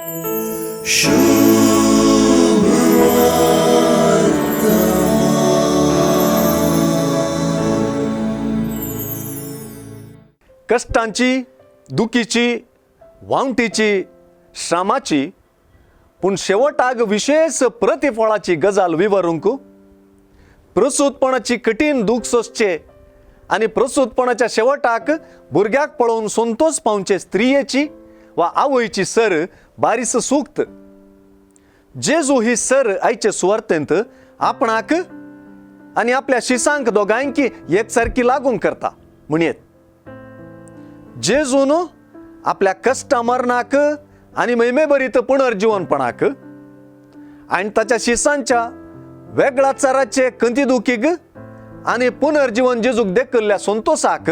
कष्टांची, दुखीची, वावटीची, श्रामाची, पूण शेवटाक विशेष प्रतिफळाची गजाल विवरूंक प्रसूतपणाची कठीण दूख सोसचे आणि प्रसूतपणाच्या शेवटाक भुरग्याक पळोवन संतोष पावचे स्त्रियेची वा आवयची सर बारीस सूक्त. जेजू ही सर आयचे सुवार्तेंत आपणाक आणि आपल्या शिसांक दोगांकी एकसारखी लागून करता म्हणयेत. जेजून आपल्या कष्ट मरणाक आणि महिमेभरीत पुनर्जीवनपणाक आणि ताच्या शिसांच्या वेगळ्या चराचे कंतिदुखीक आणि पुनर्जीवन जेजूक देखल्ल्या संतोषाक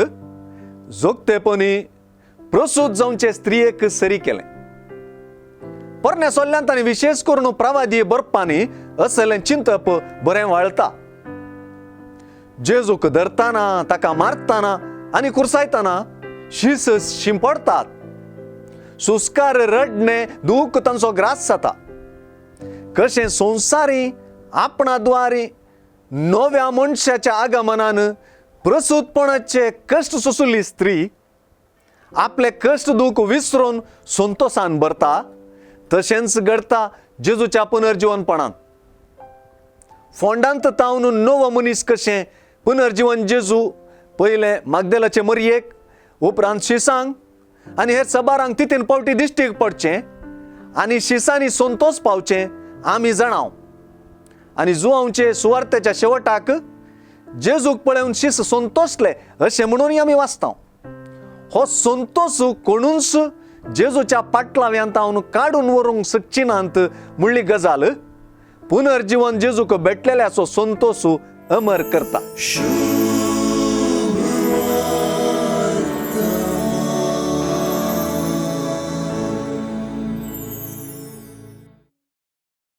जोगतेपणी प्रसूत जावचे स्त्रियेक सरी केले. परण्या सोल्ल्यांत आनी विशेष करून प्रवादी बरपांनी असलें चिंतप बरें वाळटा. जेजूक धरताना, ताका मारताना आनी कुरसायताना शीस शिंपडतात. सुस्कार रडणे दूख तांचो ग्रास जाता. कशें संवसारी आपणाद्वारे नव्या मनशाच्या आगमनान प्रसूतपणाचे कश्ट सोसुल्ली स्त्री आपले कश्ट दूख विसरून संतोषान भरता, तशेंच घडता जेजूच्या पुनर्जीवनपणान. फोंडांत तावन नवो मनीस कशें पुनर्जीवन जेजू पयले मागदेलाचे मरयेक, उपरांत शिसांक आनी हेर सबारांक तितीन पावटी दिश्टीक पडचें आनी शिसांनी संतोष पावचें आमी जाणाव. आनी जुवांवचे सुवार्तेच्या शेवटाक जेजूक पळोवन शीस संतोषले अशें म्हणून आमी वाचतां. हो संतोष कोणूच जेजूच्या पाटलाव्यांत हांव काडून व्हरूंक शकची नात म्हणली गजाल पुनर्जीवन जेजूक भेटलेल्याचो संतोष अमर करता.